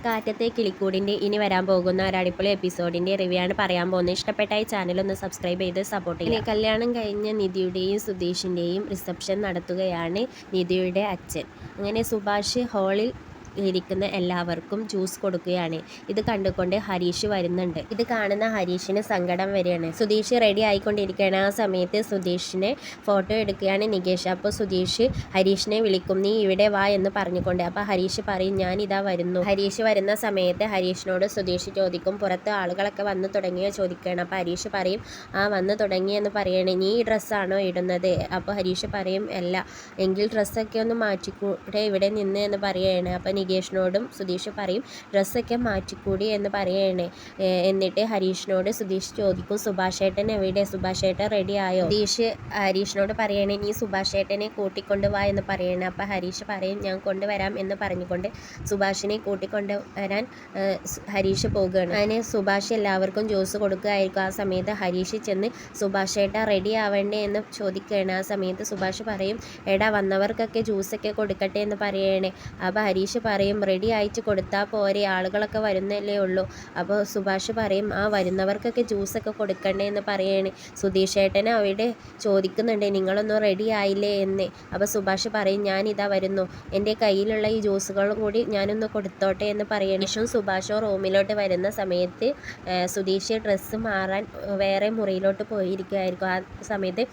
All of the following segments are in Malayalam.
കാറ്റത്തെ കിളിക്കൂടിൻ്റെ ഇനി വരാൻ പോകുന്ന ഒരു അടിപൊളി എപ്പിസോഡിൻ്റെ റിവ്യൂ ആണ് പറയാൻ പോകുന്നത്. ഇഷ്ടപ്പെട്ട ഈ ചാനൽ ഒന്ന് സബ്സ്ക്രൈബ് ചെയ്ത് സപ്പോർട്ട് ചെയ്യുക. കല്യാണം കഴിഞ്ഞ നിധിയുടെയും സുധീഷിൻ്റെയും റിസപ്ഷൻ നടത്തുകയാണ് നിധിയുടെ അച്ഛൻ. അങ്ങനെ സുഭാഷ് ഹാളിൽ ഇരിക്കുന്ന എല്ലാവർക്കും ജ്യൂസ് കൊടുക്കുകയാണ്. ഇത് കണ്ടുകൊണ്ട് ഹരീഷ് വരുന്നുണ്ട്. ഇത് കാണുന്ന ഹരീഷിന് സങ്കടം വരികയാണ്. സുധീഷ് റെഡി ആയിക്കൊണ്ടിരിക്കുകയാണ്. ആ സമയത്ത് സുധീഷിനെ ഫോട്ടോ എടുക്കുകയാണ് നികേഷ്. അപ്പോൾ സുധീഷ് ഹരീഷിനെ വിളിക്കും, നീ ഇവിടെ വാ എന്ന് പറഞ്ഞുകൊണ്ട്. അപ്പോൾ ഹരീഷ് പറയും, ഞാൻ ഇതാ വരുന്നു. ഹരീഷ് വരുന്ന സമയത്ത് ഹരീഷിനോട് സുധീഷ് ചോദിക്കും, പുറത്ത് ആളുകളൊക്കെ വന്നു തുടങ്ങിയോ ചോദിക്കുകയാണ്. അപ്പോൾ ഹരീഷ് പറയും, ആ വന്നു തുടങ്ങി എന്ന് പറയണേ, നീ ഈ ഡ്രസ്സാണോ ഇടുന്നത്? അപ്പോൾ ഹരീഷ് പറയും, അല്ല, എങ്കിൽ ഡ്രസ്സൊക്കെ ഒന്ന് മാറ്റിക്കൂടെ ഇവിടെ നിന്ന് എന്ന് പറയുകയാണ്. അപ്പോൾ നികേഷിനോടും സുധീഷ് പറയും, ഡ്രസ്സൊക്കെ മാറ്റിക്കൂടി എന്ന് പറയുകയാണ്. എന്നിട്ട് ഹരീഷിനോട് സുധീഷ് ചോദിക്കും, സുഭാഷേട്ടൻ എവിടെ? സുഭാഷേട്ടൻ റെഡി ആയോ? സുധീഷ് ഹരീഷിനോട് പറയണേ, നീ സുഭാഷേട്ടനെ കൂട്ടിക്കൊണ്ട് വാ എന്ന് പറയണേ. അപ്പോൾ ഹരീഷ് പറയും, ഞാൻ കൊണ്ടുവരാം എന്ന് പറഞ്ഞുകൊണ്ട് സുഭാഷിനെ കൂട്ടിക്കൊണ്ടുവരാൻ ഹരീഷ് പോകുകയാണ്. അങ്ങനെ സുഭാഷ് എല്ലാവർക്കും ജ്യൂസ് കൊടുക്കുകയായിരിക്കും. ആ സമയത്ത് ഹരീഷ് ചെന്ന് സുഭാഷേട്ട റെഡി ആവണ്ടേ എന്ന് ചോദിക്കുകയാണ്. ആ സമയത്ത് സുഭാഷ് പറയും, എടാ വന്നവർക്കൊക്കെ ജ്യൂസൊക്കെ കൊടുക്കട്ടെ എന്ന് പറയണേ. അപ്പോൾ ഹരീഷ് പറയും, റെഡി ആയിട്ട് കൊടുത്താൽ പോരെ, ആളുകളൊക്കെ വരുന്നല്ലേ ഉള്ളൂ. അപ്പോൾ സുഭാഷ് പറയും, ആ വരുന്നവർക്കൊക്കെ ജ്യൂസൊക്കെ കൊടുക്കണ്ടേ എന്ന് പറയണേ. സുധീഷ് ഏട്ടനെ അവിടെ ചോദിക്കുന്നുണ്ട്, നിങ്ങളൊന്നും റെഡി ആയില്ലേ എന്ന്. അപ്പോൾ സുഭാഷ് പറയും, ഞാനിതാ വരുന്നു, എൻ്റെ കയ്യിലുള്ള ഈ ജ്യൂസുകളും കൂടി ഞാനൊന്ന് കൊടുത്തോട്ടെ എന്ന് പറയണേ. സുഭാഷോ റൂമിലോട്ട് വരുന്ന സമയത്ത് സുധീഷ് ഡ്രസ്സ് മാറാൻ വേറെ മുറിയിലോട്ട് പോയിരിക്കുമായിരിക്കും. ആ സമയത്ത്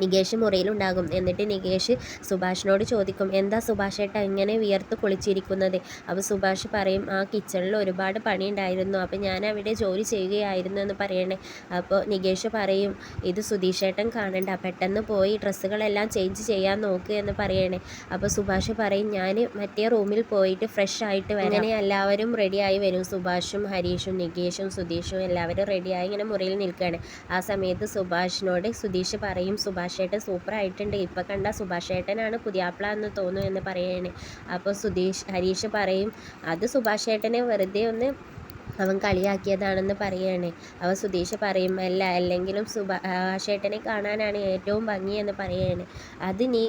നികേഷ് മുറിയിലുണ്ടാകും. എന്നിട്ട് നികേഷ് സുഭാഷിനോട് ചോദിക്കും, എന്താ സുഭാഷേട്ട ഇങ്ങനെ വിയർത്ത് കുളിച്ചിരിക്കുന്നത്? അപ്പോൾ സുഭാഷ് പറയും, ആ കിച്ചണിൽ ഒരുപാട് പണിയുണ്ടായിരുന്നു, അപ്പോൾ ഞാൻ അവിടെ ജോലി ചെയ്യുകയായിരുന്നു എന്ന് പറയണേ. അപ്പോൾ നികേഷ് പറയും, ഇത് സുധീഷേട്ടൻ കാണണ്ട, പെട്ടെന്ന് പോയി ഡ്രസ്സുകളെല്ലാം ചേഞ്ച് ചെയ്യാൻ നോക്കുക എന്ന് പറയണേ. അപ്പോൾ സുഭാഷ് പറയും, ഞാൻ മറ്റേ റൂമിൽ പോയിട്ട് ഫ്രഷ് ആയിട്ട് വരാം. അങ്ങനെ എല്ലാവരും റെഡിയായി വരും. സുഭാഷും ഹരീഷും നികേഷും സുധീഷും എല്ലാവരും റെഡിയായി ഇങ്ങനെ മുറിയിൽ നിൽക്കുകയാണ്. ആ സമയത്ത് സുഭാഷിനോട് സുധീഷ് പറയും, സുഭാഷേട്ടൻ സൂപ്പറായിട്ടുണ്ട്, ഇപ്പം കണ്ട സുഭാഷേട്ടനാണ് പുതിയാപ്ല എന്ന് തോന്നുന്നു എന്ന് പറയുകയാണ്. അപ്പോൾ ഹരീഷ് പറയും, അത് സുഭാഷേട്ടനെ വെറുതെ ഒന്ന് അവൻ കളിയാക്കിയതാണെന്ന് പറയുകയാണ്. അപ്പോൾ സുധീഷ് പറയും, അല്ലെങ്കിലും സുഭാഷേട്ടനെ കാണാനാണ് ഏറ്റവും ഭംഗി എന്ന് പറയുകയാണ്. അത് നീ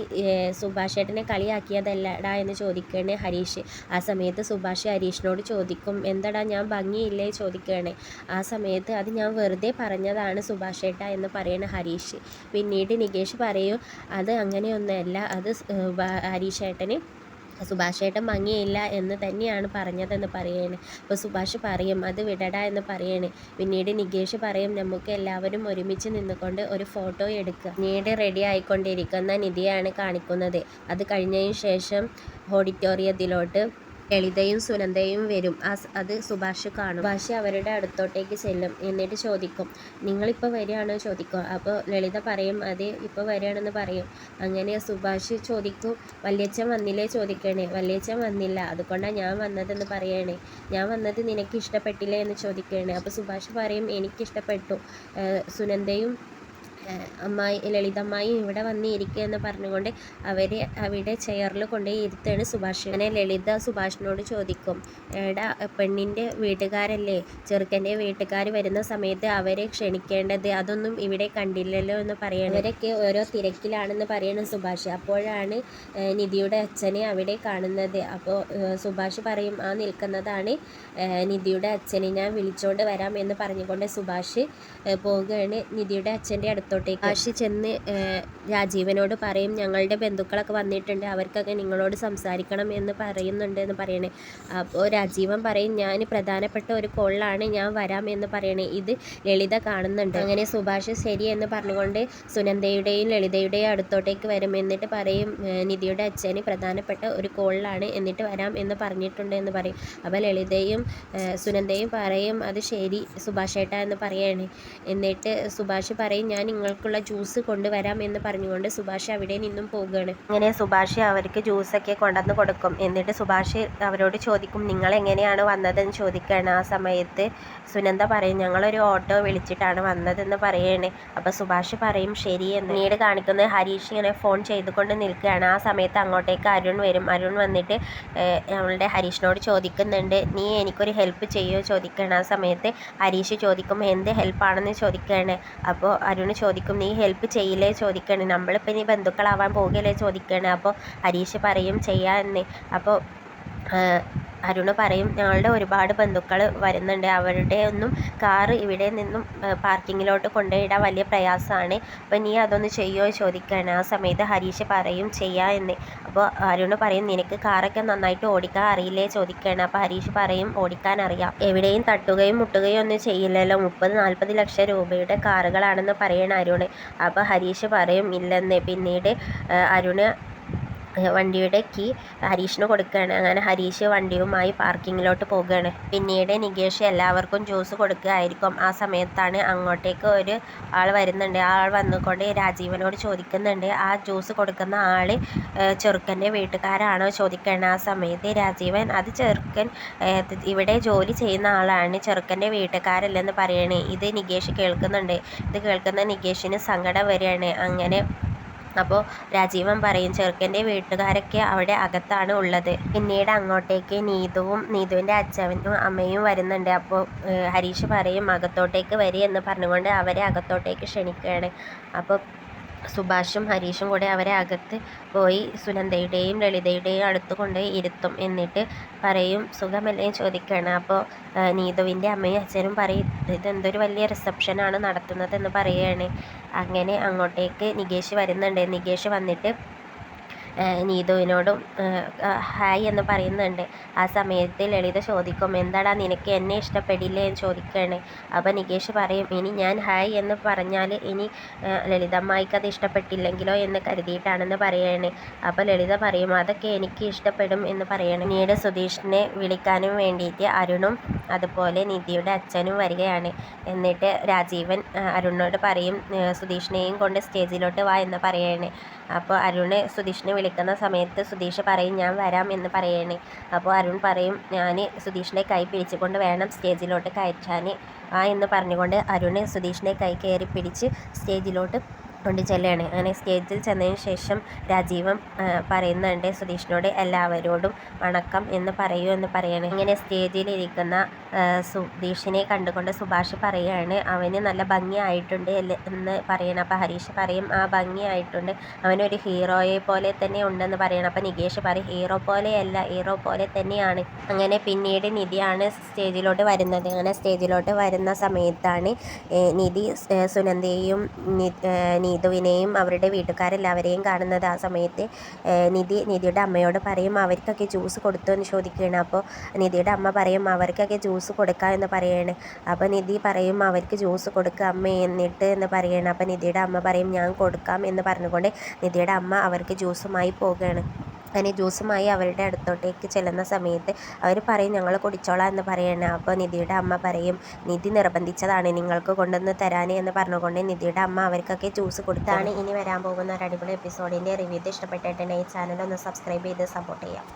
സുഭാഷേട്ടനെ കളിയാക്കിയതല്ലടാ എന്ന് ചോദിക്കുകയാണ് ഹരീഷ്. ആ സമയത്ത് സുഭാഷ് ഹരീഷിനോട് ചോദിക്കും, എന്തടാ ഞാൻ ഭംഗിയില്ലേ ചോദിക്കുകയാണ്. ആ സമയത്ത് അത് ഞാൻ വെറുതെ പറഞ്ഞതാണ് സുഭാഷേട്ട എന്ന് പറയുന്ന ഹരീഷ്. പിന്നീട് നികേഷ് പറയും, അത് അങ്ങനെയൊന്നുമല്ല, അത് ഹരീഷേട്ടന് സുഭാഷേട്ടൻ ഭംഗിയില്ല എന്ന് തന്നെയാണ് പറഞ്ഞതെന്ന് പറയുകയാണ്. അപ്പോൾ സുഭാഷ് പറയും, അത് വിടടാ എന്ന് പറയാണ്. പിന്നീട് നികേഷ് പറയും, നമുക്ക് എല്ലാവരും ഒരുമിച്ച് നിന്നുകൊണ്ട് ഒരു ഫോട്ടോ എടുക്കുക. പിന്നീട് റെഡി ആയിക്കൊണ്ടിരിക്കുന്ന നിധിയാണ് കാണിക്കുന്നത്. അത് കഴിഞ്ഞതിന് ശേഷം ഓഡിറ്റോറിയത്തിലോട്ട് ലളിതയും സുനന്ദയും വരും. അത് സുഭാഷ് കാണും. സുഭാഷ് അവരുടെ അടുത്തോട്ടേക്ക് ചെല്ലും. എന്നിട്ട് ചോദിക്കും, നിങ്ങളിപ്പോൾ വരികയാണോ ചോദിക്കും. അപ്പോൾ ലളിത പറയും, അതെ ഇപ്പോൾ വരികയാണെന്ന് പറയും. അങ്ങനെ സുഭാഷ് ചോദിക്കും, വല്യച്ഛൻ വന്നില്ലേ ചോദിക്കണേ. വല്യച്ഛൻ വന്നില്ല, അതുകൊണ്ടാണ് ഞാൻ വന്നതെന്ന് പറയണേ. ഞാൻ വന്നത് നിനക്ക് ഇഷ്ടപ്പെട്ടില്ലേ എന്ന് ചോദിക്കണേ. അപ്പോൾ സുഭാഷ് പറയും, എനിക്കിഷ്ടപ്പെട്ടു. സുനന്ദയും ലളിതമ്മായി ഇവിടെ വന്നിരിക്കുക എന്ന് പറഞ്ഞുകൊണ്ട് അവരെ അവിടെ ചെയറിൽ കൊണ്ടുപോയി ഇരുത്താണ് സുഭാഷ്. അങ്ങനെ ലളിത സുഭാഷിനോട് ചോദിക്കും, എടാ പെണ്ണിൻ്റെ വീട്ടുകാരല്ലേ, ചെറുക്കൻ്റെ വീട്ടുകാർ വരുന്ന സമയത്ത് അവരെ ക്ഷണിക്കേണ്ടത്, അതൊന്നും ഇവിടെ കണ്ടില്ലല്ലോ എന്ന് പറയണം. അവരൊക്കെ ഓരോ തിരക്കിലാണെന്ന് പറയണം സുഭാഷ്. അപ്പോഴാണ് നിധിയുടെ അച്ഛനെ അവിടെ കാണുന്നത്. അപ്പോൾ സുഭാഷ് പറയും, ആ നിൽക്കുന്നതാണ് നിധിയുടെ അച്ഛനെ, ഞാൻ വിളിച്ചോണ്ട് വരാം എന്ന് പറഞ്ഞുകൊണ്ട് സുഭാഷ് പോവുകയാണ് നിധിയുടെ അച്ഛൻ്റെ അടുത്തോട്ട്. സുഭാഷ് ചെന്ന് രാജീവനോട് പറയും, ഞങ്ങളുടെ ബന്ധുക്കളൊക്കെ വന്നിട്ടുണ്ട്, അവർക്കൊക്കെ നിങ്ങളോട് സംസാരിക്കണം എന്ന് പറയുന്നുണ്ട് എന്ന് പറയണേ. അപ്പോൾ രാജീവൻ പറയും, ഞാൻ പ്രധാനപ്പെട്ട ഒരു കോളിലാണ്, ഞാൻ വരാം എന്ന് പറയണേ. ഇത് ലളിത കാണുന്നുണ്ട്. അങ്ങനെ സുഭാഷ് ശരി എന്ന് പറഞ്ഞുകൊണ്ട് സുനന്ദയുടെയും ലളിതയുടെയും അടുത്തോട്ടേക്ക് വരും. എന്നിട്ട് പറയും, നിധിയുടെ അച്ഛന് പ്രധാനപ്പെട്ട ഒരു കോളിലാണ്, എന്നിട്ട് വരാം എന്ന് പറഞ്ഞിട്ടുണ്ട് എന്ന് പറയും. അപ്പോൾ ലളിതയും സുനന്ദയും പറയും, അത് ശരി സുഭാഷേട്ട എന്ന് പറയാണ്. എന്നിട്ട് സുഭാഷ് പറയും, ഞാൻ നിങ്ങൾക്കുള്ള ജ്യൂസ് കൊണ്ടുവരാം എന്ന് പറഞ്ഞുകൊണ്ട് സുഭാഷ് അവിടെ നിന്നും പോവുകയാണ്. അങ്ങനെ സുഭാഷ് അവർക്ക് ജ്യൂസൊക്കെ കൊണ്ടുവന്ന് കൊടുക്കും. എന്നിട്ട് സുഭാഷ് അവരോട് ചോദിക്കും, നിങ്ങൾ എങ്ങനെയാണ് വന്നതെന്ന് ചോദിക്കുകയാണ്. ആ സമയത്ത് സുനന്ദ പറയും, ഞങ്ങളൊരു ഓട്ടോ വിളിച്ചിട്ടാണ് വന്നതെന്ന് പറയണേ. അപ്പോൾ സുഭാഷ് പറയും ശരിയെന്ന്. പിന്നീട് കാണിക്കുന്നത് ഹരീഷ് ഇങ്ങനെ ഫോൺ ചെയ്തുകൊണ്ട് നിൽക്കുകയാണ്. ആ സമയത്ത് അങ്ങോട്ടേക്ക് അരുൺ വരും. അരുൺ വന്നിട്ട് നമ്മളുടെ ഹരീഷിനോട് ചോദിക്കുന്നുണ്ട്, നീ എനിക്കൊരു ഹെൽപ്പ് ചെയ്യുമോ ചോദിക്കുകയാണ്. ആ സമയത്ത് ഹരീഷ് ചോദിക്കും, എന്ത് ഹെൽപ്പാണെന്ന് ചോദിക്കുകയാണ്. അപ്പോൾ അരുൺ ചോദിക്കും, നീ ഹെൽപ്പ് ചെയ്യില്ലേ ചോദിക്കുകയാണ്. നമ്മളിപ്പോൾ ഇനി ബന്ധുക്കളാവാൻ പോകുകയല്ലേ ചോദിക്കുകയാണ്. അപ്പോൾ ഹരീഷ് പറയും ചെയ്യാമെന്ന്. അപ്പോൾ അരുണ് പറയും ഞങ്ങളുടെ ഒരുപാട് ബന്ധുക്കൾ വരുന്നുണ്ട്, അവരുടെ ഒന്നും കാറ് ഇവിടെ നിന്നും പാർക്കിങ്ങിലോട്ട് കൊണ്ടുപോയിടാൻ വലിയ പ്രയാസമാണ്, അപ്പോൾ നീ അതൊന്ന് ചെയ്യുമോ ചോദിക്കുകയാണ്. ആ സമയത്ത് ഹരീഷ് പറയും ചെയ്യാം എന്ന്. അപ്പോൾ അരുണ് പറയും നിനക്ക് കാറൊക്കെ നന്നായിട്ട് ഓടിക്കാൻ അറിയില്ലേ ചോദിക്കുകയാണ്. അപ്പോൾ ഹരീഷ് പറയും ഓടിക്കാൻ അറിയാം, എവിടെയും തട്ടുകയും മുട്ടുകയും ഒന്നും ചെയ്യില്ലല്ലോ, 30-40 ലക്ഷം രൂപയുടെ കാറുകളാണെന്ന് പറയണ അരുണ്. അപ്പോൾ ഹരീഷ് പറയും ഇല്ലെന്ന്. പിന്നീട് അരുണ് വണ്ടിയുടെ കീ ഹരീഷിന് കൊടുക്കുകയാണ്. അങ്ങനെ ഹരീഷ് വണ്ടിയുമായി പാർക്കിങ്ങിലോട്ട് പോകുകയാണ്. പിന്നീട് നികേഷ് എല്ലാവർക്കും ജ്യൂസ് കൊടുക്കുകയായിരിക്കും. ആ സമയത്താണ് അങ്ങോട്ടേക്ക് ഒരു ആൾ വരുന്നുണ്ട്. ആ ആൾ വന്നുകൊണ്ട് രാജീവനോട് ചോദിക്കുന്നുണ്ട് ആ ജ്യൂസ് കൊടുക്കുന്ന ആൾ ചെറുക്കൻ്റെ വീട്ടുകാരാണോ ചോദിക്കുകയാണ്. ആ സമയത്ത് രാജീവൻ അത് ചെറുക്കൻ ഇവിടെ ജോലി ചെയ്യുന്ന ആളാണ്, ചെറുക്കൻ്റെ വീട്ടുകാരല്ലെന്ന് പറയണേ. ഇത് നികേഷ് കേൾക്കുന്നുണ്ട്. ഇത് കേൾക്കുന്ന നികേഷിന് സങ്കടം വരികയാണ്. അങ്ങനെ അപ്പോൾ രാജീവൻ പറയും ചെറുക്കൻ്റെ വീട്ടുകാരൊക്കെ അവിടെ അകത്താണ് ഉള്ളത്. പിന്നീട് അങ്ങോട്ടേക്ക് നീതുവും നീതുവിൻ്റെ അച്ഛനും അമ്മയും വരുന്നുണ്ട്. അപ്പോൾ ഹരീഷ് പറയും അകത്തോട്ടേക്ക് വരി എന്ന് പറഞ്ഞുകൊണ്ട് അവരെ അകത്തോട്ടേക്ക് ക്ഷണിക്കുകയാണ്. അപ്പോൾ സുഭാഷും ഹരീഷും കൂടെ അവരെ അകത്ത് പോയി സുനന്ദയുടെയും ലളിതയുടെയും അടുത്ത് കൊണ്ടുപോയി ഇരുത്തും. എന്നിട്ട് പറയും സുഖമല്ലേ ചോദിക്കുകയാണ്. അപ്പോൾ നീതുവിൻ്റെ അമ്മയും അച്ഛനും പറയും ഇതെന്തൊരു വലിയ റിസപ്ഷനാണ് നടത്തുന്നതെന്ന് പറയുകയാണ്. അങ്ങനെ അങ്ങോട്ടേക്ക് നികേഷ് വരുന്നുണ്ട്. നികേഷ് വന്നിട്ട് നീതുവിനോടും ഹായ് എന്ന് പറയുന്നുണ്ട്. ആ സമയത്ത് ലളിത ചോദിക്കും എന്താടാ നിനക്ക് എന്നെ ഇഷ്ടപ്പെടില്ലേ എന്ന് ചോദിക്കുകയാണ്. അപ്പോൾ നികേഷ് പറയും ഇനി ഞാൻ ഹായ് എന്ന് പറഞ്ഞാൽ ഇനി ലളിതമ്മായിക്ക് അത് ഇഷ്ടപ്പെട്ടില്ലെങ്കിലോ എന്ന് കരുതിയിട്ടാണെന്ന് പറയുകയാണ്. അപ്പോൾ ലളിത പറയും അതൊക്കെ എനിക്ക് ഇഷ്ടപ്പെടും എന്ന് പറയണം. പിന്നീട് സുധീഷിനെ വിളിക്കാനും വേണ്ടിയിട്ട് അരുണും അതുപോലെ നിധിയുടെ അച്ഛനും വരികയാണ്. എന്നിട്ട് രാജീവൻ അരുണിനോട് പറയും സുധീഷിനെയും കൊണ്ട് സ്റ്റേജിലോട്ട് വാ എന്ന് പറയുകയാണ്. അപ്പോൾ അരുണ് സുധീഷിനെ വിളിക്കുന്ന സമയത്ത് സുധീഷ് പറയും ഞാൻ വരാം എന്ന് പറയുകയാണ്. അപ്പോൾ അരുൺ പറയും ഞാൻ സുധീഷിൻ്റെ കൈ പിടിച്ചുകൊണ്ട് വേണം സ്റ്റേജിലോട്ട് കയറ്റാൻ എന്ന് പറഞ്ഞുകൊണ്ട് അരുണ് സുധീഷിൻ്റെ കൈ കയറി പിടിച്ച് സ്റ്റേജിലോട്ട് കൊണ്ട് ചെല്ലുകയാണ്. അങ്ങനെ സ്റ്റേജിൽ ചെന്നതിന് ശേഷം രാജീവൻ പറയുന്നുണ്ട് സുധീഷിനോട് എല്ലാവരോടും വണക്കം എന്ന് പറയൂ എന്ന് പറയാണ്. ഇങ്ങനെ സ്റ്റേജിലിരിക്കുന്ന സുധീഷിനെ കണ്ടുകൊണ്ട് സുഭാഷ് പറയുകയാണ് അവന് നല്ല ഭംഗിയായിട്ടുണ്ട് എന്ന് പറയണം. അപ്പോൾ ഹരീഷ് പറയും ആ ഭംഗിയായിട്ടുണ്ട്, അവനൊരു ഹീറോയെ പോലെ തന്നെ ഉണ്ടെന്ന് പറയണം. അപ്പോൾ നികേഷ് പറയും ഹീറോ പോലെയല്ല, ഹീറോ പോലെ തന്നെയാണ്. അങ്ങനെ പിന്നീട് നിധിയാണ് സ്റ്റേജിലോട്ട് വരുന്നത്. അങ്ങനെ സ്റ്റേജിലോട്ട് വരുന്ന സമയത്താണ് നിധി സുനന്ദയെയും നീതുവിനെയും അവരുടെ വീട്ടുകാരെല്ലാവരെയും കാണുന്നത്. ആ സമയത്ത് നിധിയുടെ അമ്മയോട് പറയും അവർക്കൊക്കെ ജ്യൂസ് കൊടുത്തു എന്ന് ചോദിക്കുകയാണ്. അപ്പോൾ നിധിയുടെ അമ്മ പറയും അവർക്കൊക്കെ ജ്യൂസ് കൊടുക്കാം എന്ന് പറയുകയാണ്. അപ്പോൾ നിധി പറയും അവർക്ക് ജ്യൂസ് കൊടുക്കുക അമ്മ എന്നിട്ട് എന്ന് പറയുകയാണ്. അപ്പോൾ നിധിയുടെ അമ്മ പറയും ഞാൻ കൊടുക്കാം എന്ന് പറഞ്ഞുകൊണ്ട് നിധിയുടെ അമ്മ അവർക്ക് ജ്യൂസുമായി പോവുകയാണ്. അങ്ങനെ ജ്യൂസുമായി അവരുടെ അടുത്തോട്ടേക്ക് ചെല്ലുന്ന സമയത്ത് അവർ പറയും ഞങ്ങൾ കുടിച്ചോളാം എന്ന് പറയണേ. അപ്പോൾ നിധിയുടെ അമ്മ പറയും നിധി നിർബന്ധിച്ചതാണ് നിങ്ങൾക്ക് കൊണ്ടുവന്ന് തരാൻ എന്ന് പറഞ്ഞുകൊണ്ട് നിധിയുടെ അമ്മ അവർക്കൊക്കെ ജ്യൂസ് കൊടുത്താണ്. ഇനി വരാൻ പോകുന്ന ഒരു അടിപൊളി എപ്പിസോഡിൻ്റെ റിവ്യൂ ഇഷ്ടപ്പെട്ടിട്ടുണ്ടെങ്കിൽ ഈ ചാനൽ ഒന്ന് സബ്സ്ക്രൈബ് ചെയ്ത് സപ്പോർട്ട് ചെയ്യാം.